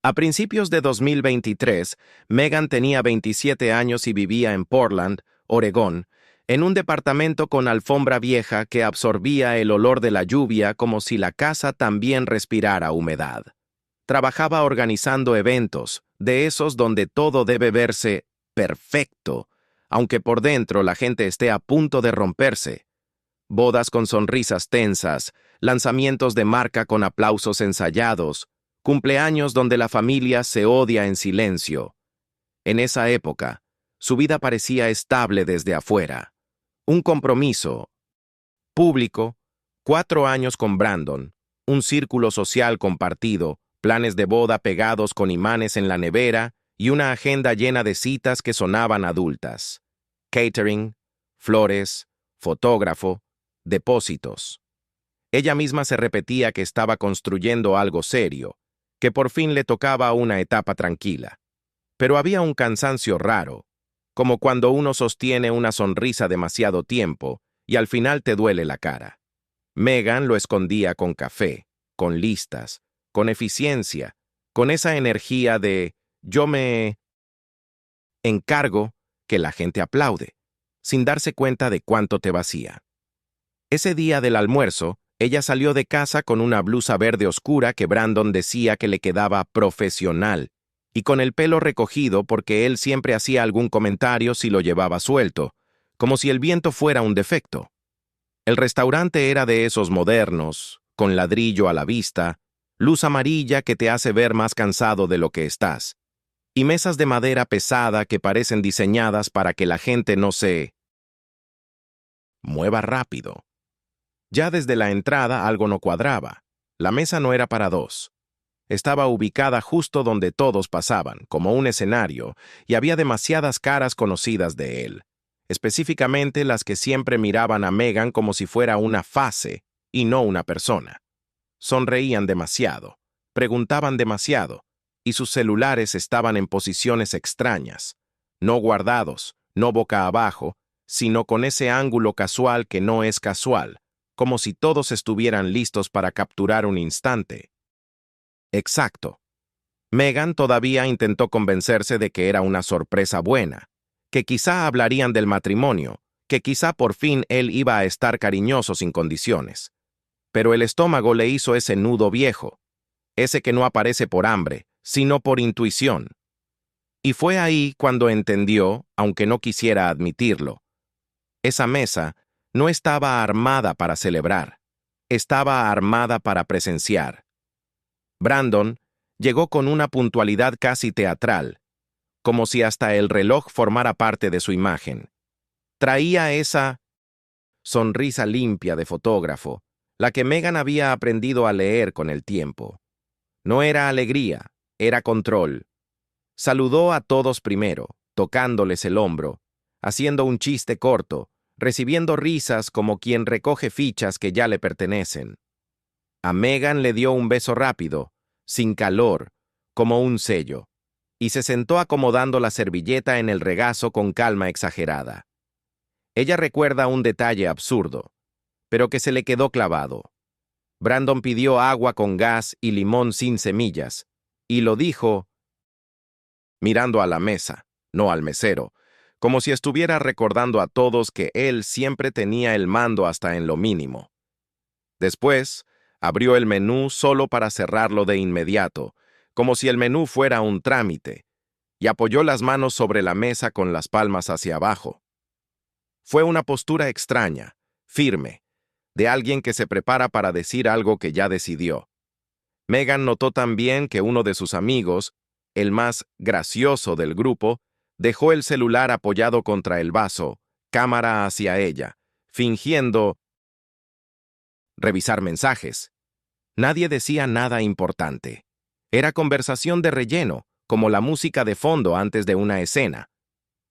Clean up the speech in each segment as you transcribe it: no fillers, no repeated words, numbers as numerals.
A principios de 2023, Megan tenía 27 años y vivía en Portland, Oregón, en un departamento con alfombra vieja que absorbía el olor de la lluvia como si la casa también respirara humedad. Trabajaba organizando eventos, de esos donde todo debe verse perfecto, aunque por dentro la gente esté a punto de romperse. Bodas con sonrisas tensas, lanzamientos de marca con aplausos ensayados, cumpleaños donde la familia se odia en silencio. En esa época, su vida parecía estable desde afuera. Un compromiso público, 4 años con Brandon, un círculo social compartido, planes de boda pegados con imanes en la nevera y una agenda llena de citas que sonaban adultas. Catering, flores, fotógrafo, depósitos. Ella misma se repetía que estaba construyendo algo serio, que por fin le tocaba una etapa tranquila. Pero había un cansancio raro, como cuando uno sostiene una sonrisa demasiado tiempo y al final te duele la cara. Megan lo escondía con café, con listas, con eficiencia, con esa energía de yo me encargo que la gente aplaude, sin darse cuenta de cuánto te vacía. Ese día del almuerzo, ella salió de casa con una blusa verde oscura que Brandon decía que le quedaba profesional, y con el pelo recogido porque él siempre hacía algún comentario si lo llevaba suelto, como si el viento fuera un defecto. El restaurante era de esos modernos, con ladrillo a la vista, luz amarilla que te hace ver más cansado de lo que estás, y mesas de madera pesada que parecen diseñadas para que la gente no se mueva rápido. Ya desde la entrada algo no cuadraba. La mesa no era para dos. Estaba ubicada justo donde todos pasaban, como un escenario, y había demasiadas caras conocidas de él, específicamente las que siempre miraban a Megan como si fuera una fase y no una persona. Sonreían demasiado, preguntaban demasiado, y sus celulares estaban en posiciones extrañas, no guardados, no boca abajo, sino con ese ángulo casual que no es casual, como si todos estuvieran listos para capturar un instante. Exacto. Megan todavía intentó convencerse de que era una sorpresa buena, que quizá hablarían del matrimonio, que quizá por fin él iba a estar cariñoso sin condiciones. Pero el estómago le hizo ese nudo viejo, ese que no aparece por hambre, sino por intuición. Y fue ahí cuando entendió, aunque no quisiera admitirlo. Esa mesa no estaba armada para celebrar, estaba armada para presenciar. Brandon llegó con una puntualidad casi teatral, como si hasta el reloj formara parte de su imagen. Traía esa sonrisa limpia de fotógrafo, la que Megan había aprendido a leer con el tiempo. No era alegría, era control. Saludó a todos primero, tocándoles el hombro, haciendo un chiste corto, recibiendo risas como quien recoge fichas que ya le pertenecen. A Megan le dio un beso rápido, sin calor, como un sello, y se sentó acomodando la servilleta en el regazo con calma exagerada. Ella recuerda un detalle absurdo, pero que se le quedó clavado. Brandon pidió agua con gas y limón sin semillas, y lo dijo mirando a la mesa, no al mesero, como si estuviera recordando a todos que él siempre tenía el mando hasta en lo mínimo. Después, abrió el menú solo para cerrarlo de inmediato, como si el menú fuera un trámite, y apoyó las manos sobre la mesa con las palmas hacia abajo. Fue una postura extraña, firme, de alguien que se prepara para decir algo que ya decidió. Megan notó también que uno de sus amigos, el más gracioso del grupo, dejó el celular apoyado contra el vaso, cámara hacia ella, fingiendo revisar mensajes. Nadie decía nada importante. Era conversación de relleno, como la música de fondo antes de una escena.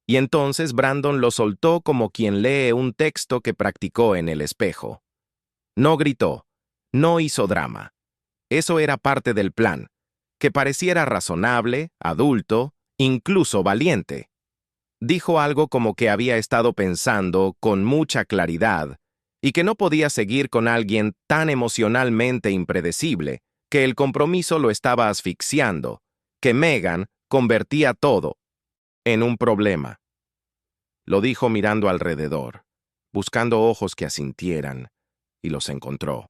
Y entonces Brandon lo soltó como quien lee un texto que practicó en el espejo. No gritó, no hizo drama. Eso era parte del plan, que pareciera razonable, adulto, incluso valiente. Dijo algo como que había estado pensando con mucha claridad y que no podía seguir con alguien tan emocionalmente impredecible que el compromiso lo estaba asfixiando que Megan convertía todo en un problema. Lo dijo mirando alrededor, buscando ojos que asintieran, y los encontró.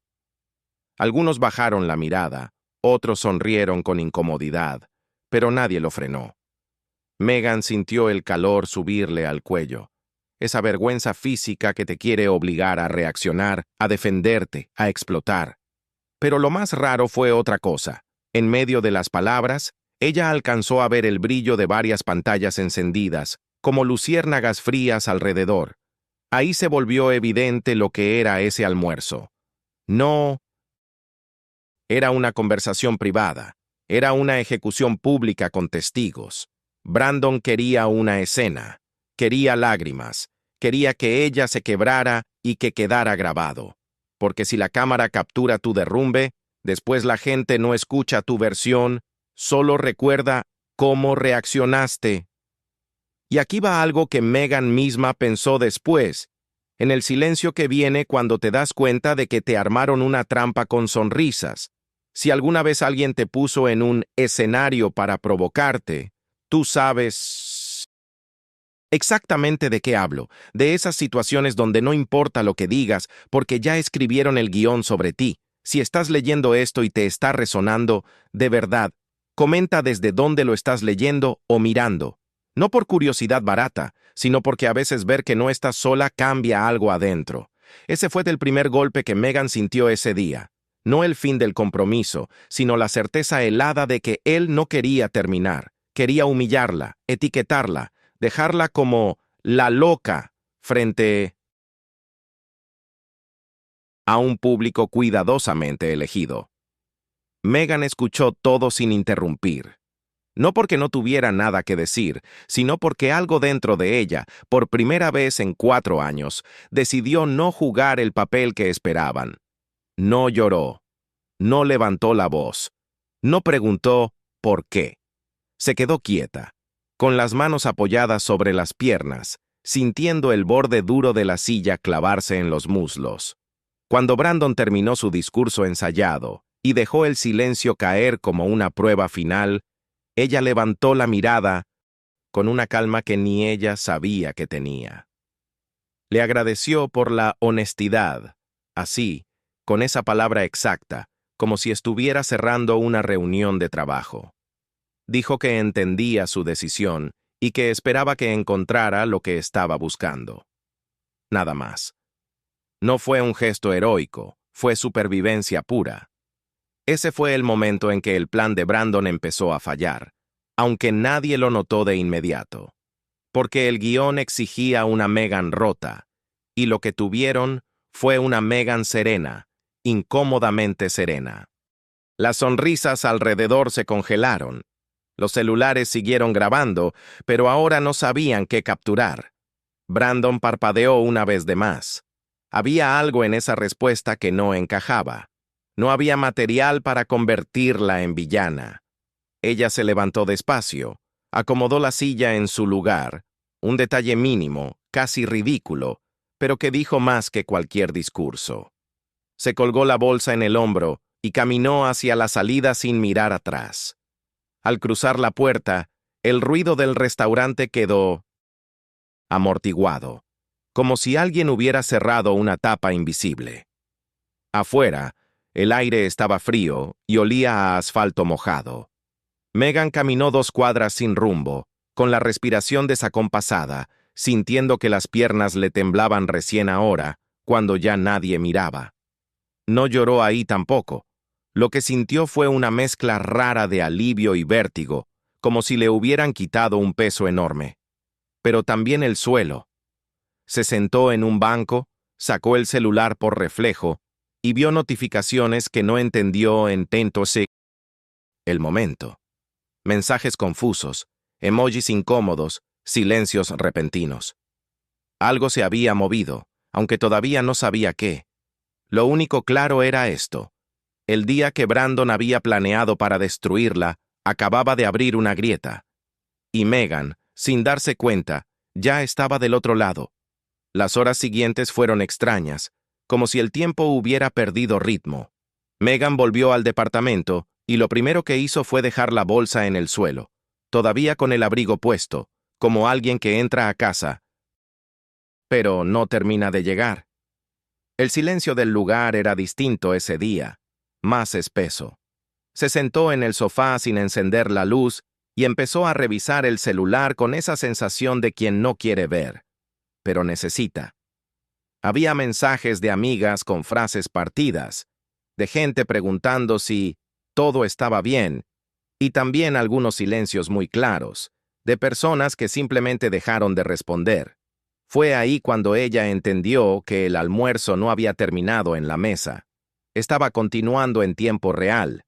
Algunos bajaron la mirada, otros sonrieron con incomodidad, pero nadie lo frenó. Megan sintió el calor subirle al cuello, esa vergüenza física que te quiere obligar a reaccionar, a defenderte, a explotar. Pero lo más raro fue otra cosa. En medio de las palabras, ella alcanzó a ver el brillo de varias pantallas encendidas, como luciérnagas frías alrededor. Ahí se volvió evidente lo que era ese almuerzo. No era una conversación privada, era una ejecución pública con testigos. Brandon quería una escena, quería lágrimas, quería que ella se quebrara y que quedara grabado. Porque si la cámara captura tu derrumbe, después la gente no escucha tu versión, solo recuerda cómo reaccionaste. Y aquí va algo que Megan misma pensó después, en el silencio que viene cuando te das cuenta de que te armaron una trampa con sonrisas. Si alguna vez alguien te puso en un escenario para provocarte, tú sabes exactamente de qué hablo, de esas situaciones donde no importa lo que digas, porque ya escribieron el guión sobre ti. Si estás leyendo esto y te está resonando, de verdad, comenta desde dónde lo estás leyendo o mirando. No por curiosidad barata, sino porque a veces ver que no estás sola cambia algo adentro. Ese fue el primer golpe que Megan sintió ese día. No el fin del compromiso, sino la certeza helada de que él no quería terminar. Quería humillarla, etiquetarla, dejarla como la loca frente a un público cuidadosamente elegido. Megan escuchó todo sin interrumpir. No porque no tuviera nada que decir, sino porque algo dentro de ella, por primera vez en 4 años, decidió no jugar el papel que esperaban. No lloró, no levantó la voz, no preguntó por qué. Se quedó quieta, con las manos apoyadas sobre las piernas, sintiendo el borde duro de la silla clavarse en los muslos. Cuando Brandon terminó su discurso ensayado y dejó el silencio caer como una prueba final, ella levantó la mirada con una calma que ni ella sabía que tenía. Le agradeció por la honestidad, así, con esa palabra exacta, como si estuviera cerrando una reunión de trabajo. Dijo que entendía su decisión y que esperaba que encontrara lo que estaba buscando. Nada más. No fue un gesto heroico, fue supervivencia pura. Ese fue el momento en que el plan de Brandon empezó a fallar, aunque nadie lo notó de inmediato. Porque el guión exigía una Megan rota, y lo que tuvieron fue una Megan serena, incómodamente serena. Las sonrisas alrededor se congelaron. Los celulares siguieron grabando, pero ahora no sabían qué capturar. Brandon parpadeó una vez de más. Había algo en esa respuesta que no encajaba. No había material para convertirla en villana. Ella se levantó despacio, acomodó la silla en su lugar, un detalle mínimo, casi ridículo, pero que dijo más que cualquier discurso. Se colgó la bolsa en el hombro y caminó hacia la salida sin mirar atrás. Al cruzar la puerta, el ruido del restaurante quedó amortiguado, como si alguien hubiera cerrado una tapa invisible. Afuera, el aire estaba frío y olía a asfalto mojado. Megan caminó 2 cuadras sin rumbo, con la respiración desacompasada, sintiendo que las piernas le temblaban recién ahora, cuando ya nadie miraba. No lloró ahí tampoco. Lo que sintió fue una mezcla rara de alivio y vértigo, como si le hubieran quitado un peso enorme. Pero también el suelo. Se sentó en un banco, sacó el celular por reflejo y vio notificaciones que no entendió en el momento. Mensajes confusos, emojis incómodos, silencios repentinos. Algo se había movido, aunque todavía no sabía qué. Lo único claro era esto. El día que Brandon había planeado para destruirla, acababa de abrir una grieta. Y Megan, sin darse cuenta, ya estaba del otro lado. Las horas siguientes fueron extrañas, como si el tiempo hubiera perdido ritmo. Megan volvió al departamento y lo primero que hizo fue dejar la bolsa en el suelo, todavía con el abrigo puesto, como alguien que entra a casa, pero no termina de llegar. El silencio del lugar era distinto ese día, más espeso. Se sentó en el sofá sin encender la luz y empezó a revisar el celular con esa sensación de quien no quiere ver, pero necesita. Había mensajes de amigas con frases partidas, de gente preguntando si todo estaba bien, y también algunos silencios muy claros, de personas que simplemente dejaron de responder. Fue ahí cuando ella entendió que el almuerzo no había terminado en la mesa. Estaba continuando en tiempo real,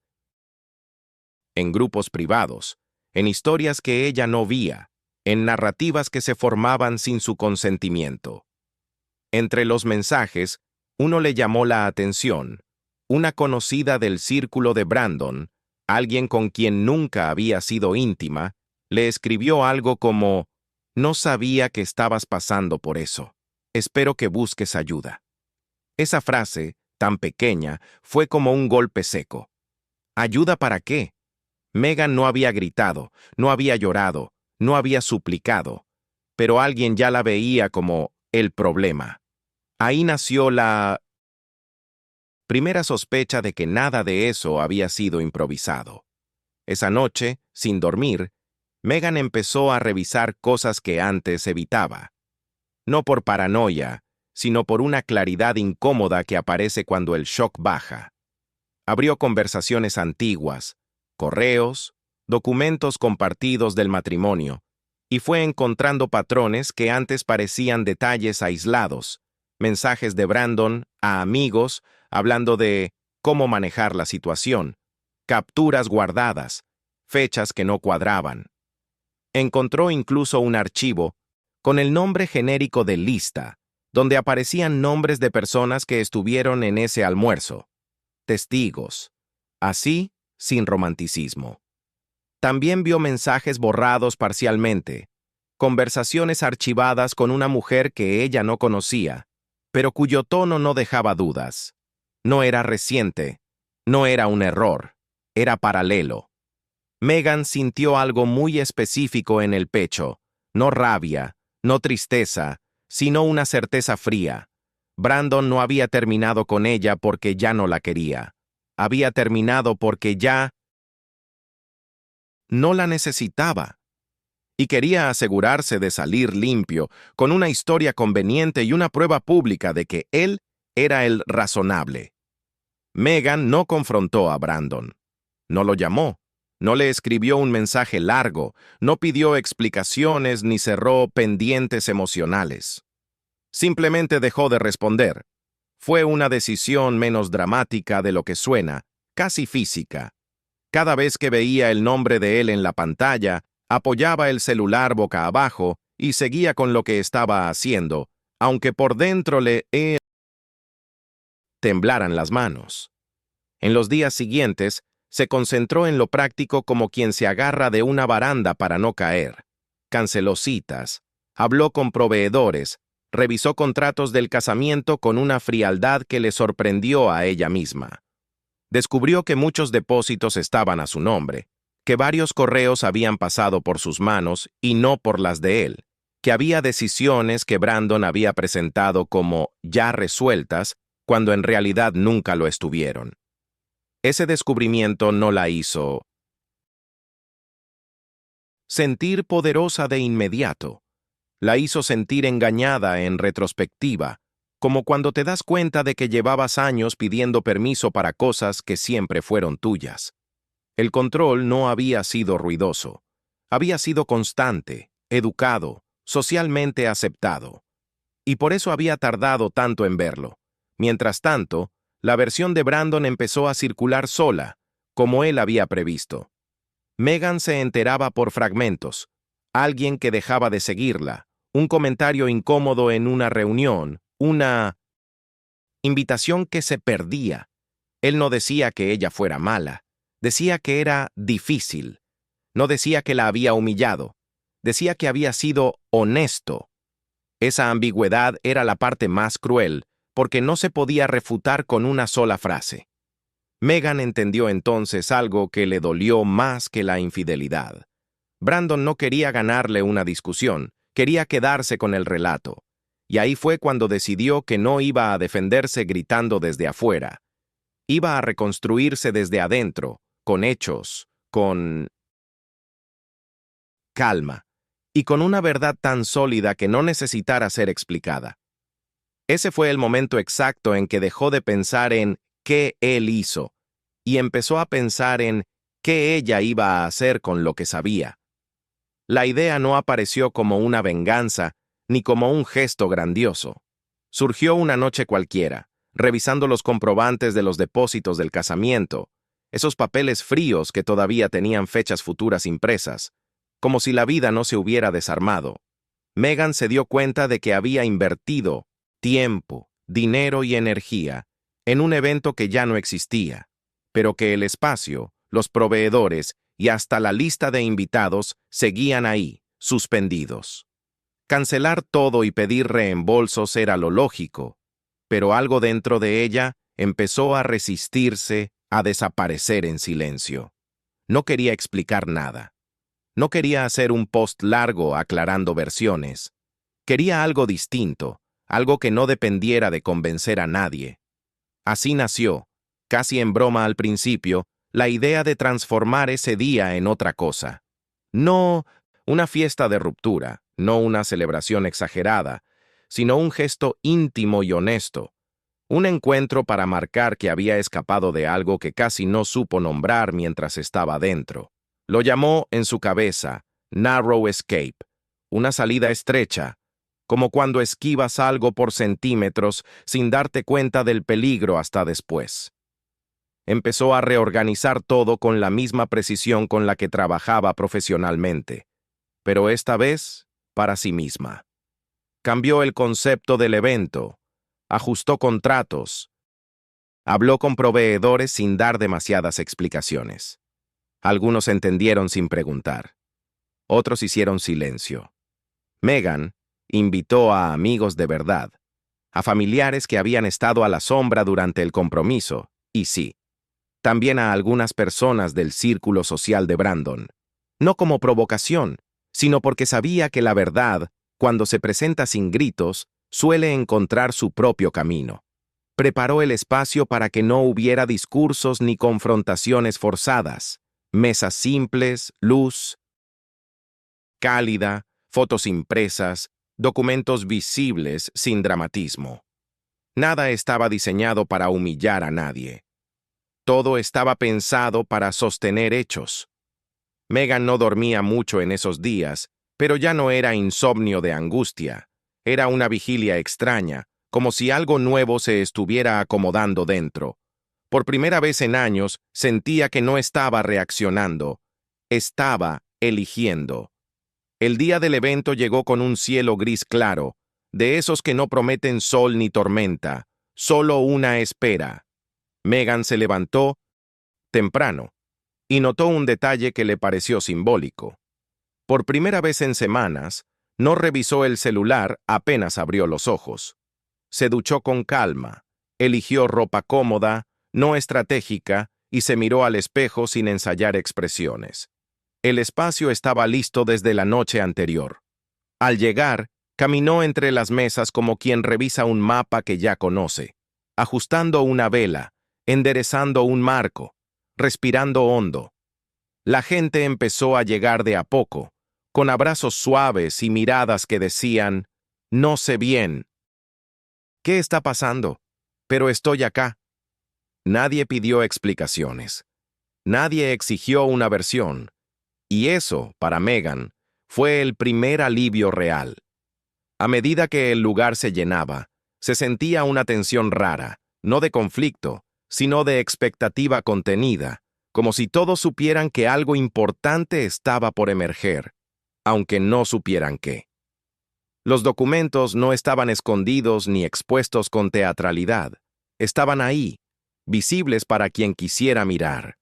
en grupos privados, en historias que ella no veía, en narrativas que se formaban sin su consentimiento. Entre los mensajes, uno le llamó la atención. Una conocida del círculo de Brandon, alguien con quien nunca había sido íntima, le escribió algo como: «No sabía que estabas pasando por eso. Espero que busques ayuda». Esa frase, tan pequeña, fue como un golpe seco. ¿Ayuda para qué? Megan no había gritado, no había llorado, no había suplicado, pero alguien ya la veía como el problema. Ahí nació la primera sospecha de que nada de eso había sido improvisado. Esa noche, sin dormir, Megan empezó a revisar cosas que antes evitaba. No por paranoia, sino por una claridad incómoda que aparece cuando el shock baja. Abrió conversaciones antiguas, correos, documentos compartidos del matrimonio, y fue encontrando patrones que antes parecían detalles aislados, mensajes de Brandon a amigos hablando de cómo manejar la situación, capturas guardadas, fechas que no cuadraban. Encontró incluso un archivo con el nombre genérico de lista, donde aparecían nombres de personas que estuvieron en ese almuerzo, testigos, así sin romanticismo. También vio mensajes borrados parcialmente, conversaciones archivadas con una mujer que ella no conocía, pero cuyo tono no dejaba dudas. No era reciente, no era un error, era paralelo. Megan sintió algo muy específico en el pecho, no rabia, no tristeza, sino una certeza fría. Brandon no había terminado con ella porque ya no la quería. Había terminado porque ya no la necesitaba. Y quería asegurarse de salir limpio, con una historia conveniente y una prueba pública de que él era el razonable. Megan no confrontó a Brandon. No lo llamó. No le escribió un mensaje largo, no pidió explicaciones ni cerró pendientes emocionales. Simplemente dejó de responder. Fue una decisión menos dramática de lo que suena, casi física. Cada vez que veía el nombre de él en la pantalla, apoyaba el celular boca abajo y seguía con lo que estaba haciendo, aunque por dentro temblaran las manos. En los días siguientes, se concentró en lo práctico como quien se agarra de una baranda para no caer. Canceló citas, habló con proveedores, revisó contratos del casamiento con una frialdad que le sorprendió a ella misma. Descubrió que muchos depósitos estaban a su nombre, que varios correos habían pasado por sus manos y no por las de él, que había decisiones que Brandon había presentado como ya resueltas cuando en realidad nunca lo estuvieron. Ese descubrimiento no la hizo sentir poderosa de inmediato. La hizo sentir engañada en retrospectiva, como cuando te das cuenta de que llevabas años pidiendo permiso para cosas que siempre fueron tuyas. El control no había sido ruidoso. Había sido constante, educado, socialmente aceptado. Y por eso había tardado tanto en verlo. Mientras tanto, la versión de Brandon empezó a circular sola, como él había previsto. Megan se enteraba por fragmentos. Alguien que dejaba de seguirla, un comentario incómodo en una reunión, una invitación que se perdía. Él no decía que ella fuera mala, decía que era difícil. No decía que la había humillado, decía que había sido honesto. Esa ambigüedad era la parte más cruel, porque no se podía refutar con una sola frase. Megan entendió entonces algo que le dolió más que la infidelidad. Brandon no quería ganarle una discusión, quería quedarse con el relato. Y ahí fue cuando decidió que no iba a defenderse gritando desde afuera. Iba a reconstruirse desde adentro, con hechos, con calma, y con una verdad tan sólida que no necesitara ser explicada. Ese fue el momento exacto en que dejó de pensar en qué él hizo y empezó a pensar en qué ella iba a hacer con lo que sabía. La idea no apareció como una venganza ni como un gesto grandioso. Surgió una noche cualquiera, revisando los comprobantes de los depósitos del casamiento, esos papeles fríos que todavía tenían fechas futuras impresas, como si la vida no se hubiera desarmado. Megan se dio cuenta de que había invertido tiempo, dinero y energía en un evento que ya no existía, pero que el espacio, los proveedores y hasta la lista de invitados seguían ahí, suspendidos. Cancelar todo y pedir reembolsos era lo lógico, pero algo dentro de ella empezó a resistirse, a desaparecer en silencio. No quería explicar nada. No quería hacer un post largo aclarando versiones. Quería algo distinto, algo que no dependiera de convencer a nadie. Así nació, casi en broma al principio, la idea de transformar ese día en otra cosa. No una fiesta de ruptura, no una celebración exagerada, sino un gesto íntimo y honesto, un encuentro para marcar que había escapado de algo que casi no supo nombrar mientras estaba dentro. Lo llamó en su cabeza Narrow Escape, una salida estrecha, como cuando esquivas algo por centímetros sin darte cuenta del peligro hasta después. Empezó a reorganizar todo con la misma precisión con la que trabajaba profesionalmente, pero esta vez para sí misma. Cambió el concepto del evento, ajustó contratos, habló con proveedores sin dar demasiadas explicaciones. Algunos entendieron sin preguntar. Otros hicieron silencio. Megan invitó a amigos de verdad, a familiares que habían estado a la sombra durante el compromiso, y sí, también a algunas personas del círculo social de Brandon. No como provocación, sino porque sabía que la verdad, cuando se presenta sin gritos, suele encontrar su propio camino. Preparó el espacio para que no hubiera discursos ni confrontaciones forzadas, mesas simples, luz cálida, fotos impresas, documentos visibles sin dramatismo. Nada estaba diseñado para humillar a nadie. Todo estaba pensado para sostener hechos. Megan no dormía mucho en esos días, pero ya no era insomnio de angustia. Era una vigilia extraña, como si algo nuevo se estuviera acomodando dentro. Por primera vez en años, sentía que no estaba reaccionando. Estaba eligiendo. El día del evento llegó con un cielo gris claro, de esos que no prometen sol ni tormenta, solo una espera. Megan se levantó temprano y notó un detalle que le pareció simbólico. Por primera vez en semanas, no revisó el celular apenas abrió los ojos. Se duchó con calma, eligió ropa cómoda, no estratégica, y se miró al espejo sin ensayar expresiones. El espacio estaba listo desde la noche anterior. Al llegar, caminó entre las mesas como quien revisa un mapa que ya conoce, ajustando una vela, enderezando un marco, respirando hondo. La gente empezó a llegar de a poco, con abrazos suaves y miradas que decían, «No sé bien. ¿Qué está pasando? Pero estoy acá». Nadie pidió explicaciones. Nadie exigió una versión. Y eso, para Megan, fue el primer alivio real. A medida que el lugar se llenaba, se sentía una tensión rara, no de conflicto, sino de expectativa contenida, como si todos supieran que algo importante estaba por emerger, aunque no supieran qué. Los documentos no estaban escondidos ni expuestos con teatralidad. Estaban ahí, visibles para quien quisiera mirar.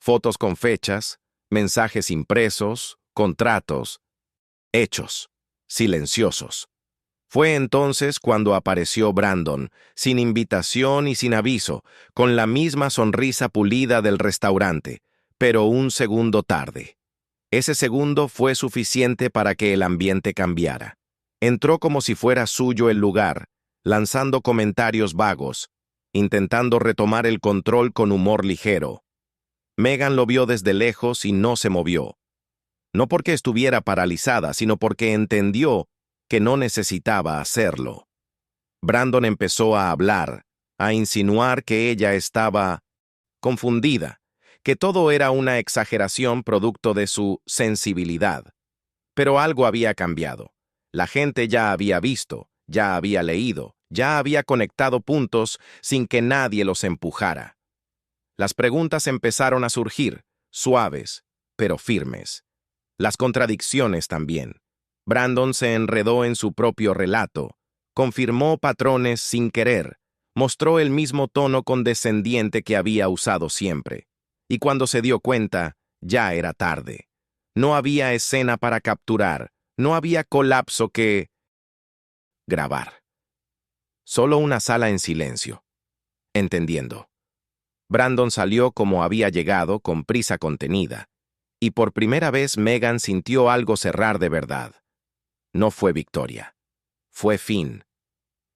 Fotos con fechas, mensajes impresos, contratos, hechos, silenciosos. Fue entonces cuando apareció Brandon, sin invitación y sin aviso, con la misma sonrisa pulida del restaurante, pero un segundo tarde. Ese segundo fue suficiente para que el ambiente cambiara. Entró como si fuera suyo el lugar, lanzando comentarios vagos, intentando retomar el control con humor ligero. Megan lo vio desde lejos y no se movió. No porque estuviera paralizada, sino porque entendió que no necesitaba hacerlo. Brandon empezó a hablar, a insinuar que ella estaba confundida, que todo era una exageración producto de su sensibilidad. Pero algo había cambiado. La gente ya había visto, ya había leído, ya había conectado puntos sin que nadie los empujara. Las preguntas empezaron a surgir, suaves, pero firmes. Las contradicciones también. Brandon se enredó en su propio relato, confirmó patrones sin querer, mostró el mismo tono condescendiente que había usado siempre. Y cuando se dio cuenta, ya era tarde. No había escena para capturar, no había colapso que grabar. Solo una sala en silencio. Entendiendo. Brandon salió como había llegado, con prisa contenida, y por primera vez Megan sintió algo cerrar de verdad. No fue victoria. Fue fin.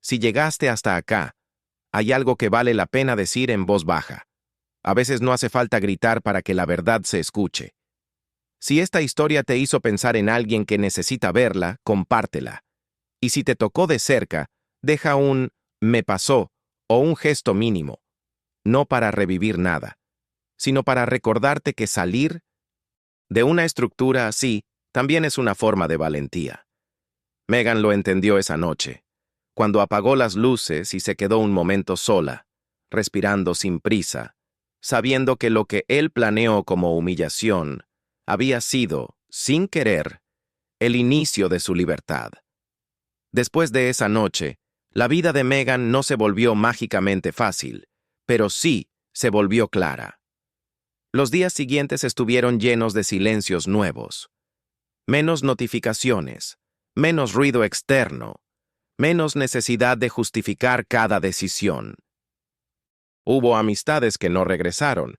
Si llegaste hasta acá, hay algo que vale la pena decir en voz baja. A veces no hace falta gritar para que la verdad se escuche. Si esta historia te hizo pensar en alguien que necesita verla, compártela. Y si te tocó de cerca, deja un «me pasó» o un gesto mínimo. No para revivir nada, sino para recordarte que salir de una estructura así también es una forma de valentía. Megan lo entendió esa noche, cuando apagó las luces y se quedó un momento sola, respirando sin prisa, sabiendo que lo que él planeó como humillación había sido, sin querer, el inicio de su libertad. Después de esa noche, la vida de Megan no se volvió mágicamente fácil, pero sí se volvió clara. Los días siguientes estuvieron llenos de silencios nuevos. Menos notificaciones, menos ruido externo, menos necesidad de justificar cada decisión. Hubo amistades que no regresaron,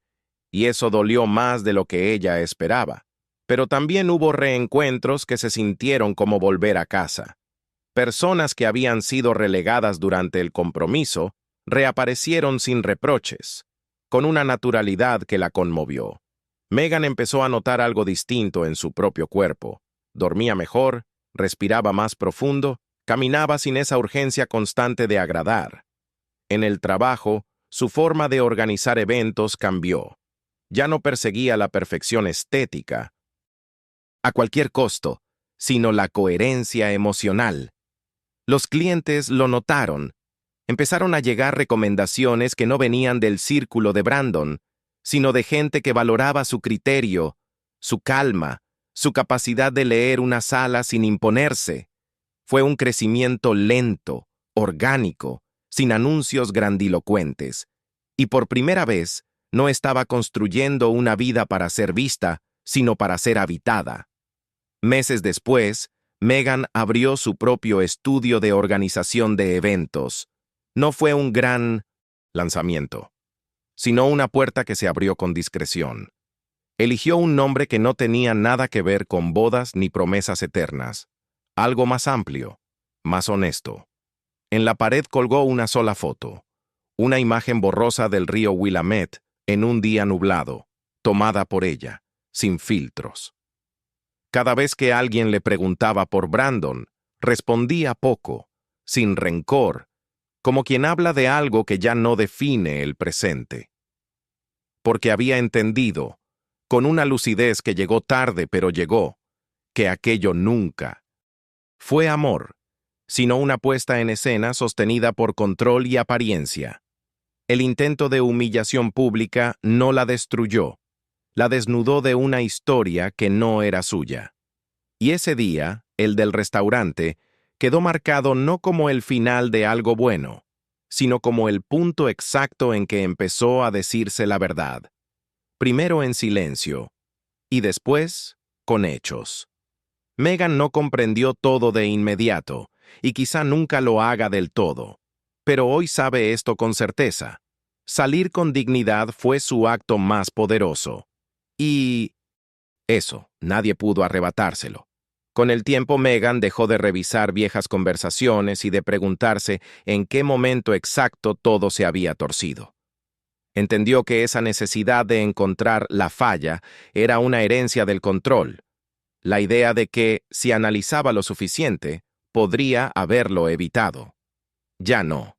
y eso dolió más de lo que ella esperaba. Pero también hubo reencuentros que se sintieron como volver a casa. Personas que habían sido relegadas durante el compromiso reaparecieron sin reproches, con una naturalidad que la conmovió. Megan empezó a notar algo distinto en su propio cuerpo. Dormía mejor, respiraba más profundo, caminaba sin esa urgencia constante de agradar. En el trabajo, su forma de organizar eventos cambió. Ya no perseguía la perfección estética a cualquier costo, sino la coherencia emocional. Los clientes lo notaron. Empezaron a llegar recomendaciones que no venían del círculo de Brandon, sino de gente que valoraba su criterio, su calma, su capacidad de leer una sala sin imponerse. Fue un crecimiento lento, orgánico, sin anuncios grandilocuentes. Y por primera vez, no estaba construyendo una vida para ser vista, sino para ser habitada. Meses después, Megan abrió su propio estudio de organización de eventos. No fue un gran lanzamiento, sino una puerta que se abrió con discreción. Eligió un nombre que no tenía nada que ver con bodas ni promesas eternas. Algo más amplio, más honesto. En la pared colgó una sola foto, una imagen borrosa del río Willamette en un día nublado, tomada por ella, sin filtros. Cada vez que alguien le preguntaba por Brandon, respondía poco, sin rencor, como quien habla de algo que ya no define el presente. Porque había entendido, con una lucidez que llegó tarde pero llegó, que aquello nunca fue amor, sino una puesta en escena sostenida por control y apariencia. El intento de humillación pública no la destruyó, la desnudó de una historia que no era suya. Y ese día, el del restaurante, quedó marcado no como el final de algo bueno, sino como el punto exacto en que empezó a decirse la verdad. Primero en silencio, y después con hechos. Megan no comprendió todo de inmediato, y quizá nunca lo haga del todo. Pero hoy sabe esto con certeza. Salir con dignidad fue su acto más poderoso. Y eso, nadie pudo arrebatárselo. Con el tiempo, Megan dejó de revisar viejas conversaciones y de preguntarse en qué momento exacto todo se había torcido. Entendió que esa necesidad de encontrar la falla era una herencia del control, la idea de que, si analizaba lo suficiente, podría haberlo evitado. Ya no.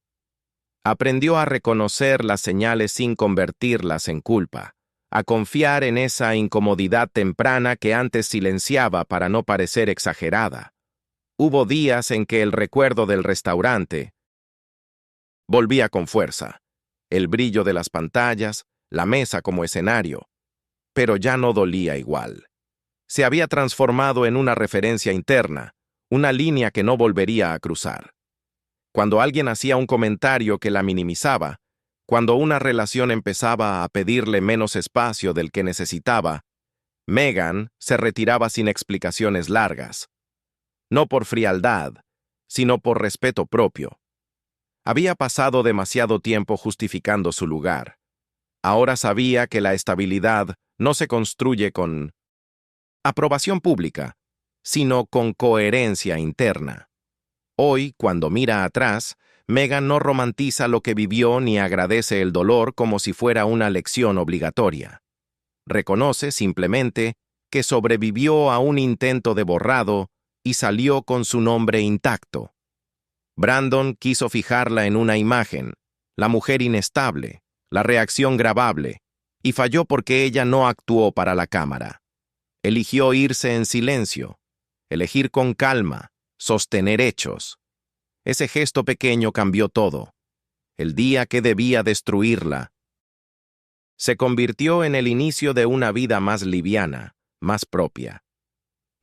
Aprendió a reconocer las señales sin convertirlas en culpa, a confiar en esa incomodidad temprana que antes silenciaba para no parecer exagerada. Hubo días en que el recuerdo del restaurante volvía con fuerza, el brillo de las pantallas, la mesa como escenario, pero ya no dolía igual. Se había transformado en una referencia interna, una línea que no volvería a cruzar. Cuando alguien hacía un comentario que la minimizaba, cuando una relación empezaba a pedirle menos espacio del que necesitaba, Megan se retiraba sin explicaciones largas. No por frialdad, sino por respeto propio. Había pasado demasiado tiempo justificando su lugar. Ahora sabía que la estabilidad no se construye con aprobación pública, sino con coherencia interna. Hoy, cuando mira atrás, Megan no romantiza lo que vivió ni agradece el dolor como si fuera una lección obligatoria. Reconoce simplemente que sobrevivió a un intento de borrado y salió con su nombre intacto. Brandon quiso fijarla en una imagen, la mujer inestable, la reacción grabable, y falló porque ella no actuó para la cámara. Eligió irse en silencio, elegir con calma, sostener hechos. Ese gesto pequeño cambió todo. El día que debía destruirla se convirtió en el inicio de una vida más liviana, más propia.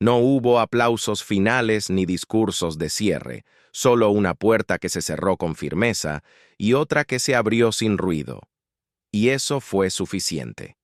No hubo aplausos finales ni discursos de cierre, solo una puerta que se cerró con firmeza y otra que se abrió sin ruido. Y eso fue suficiente.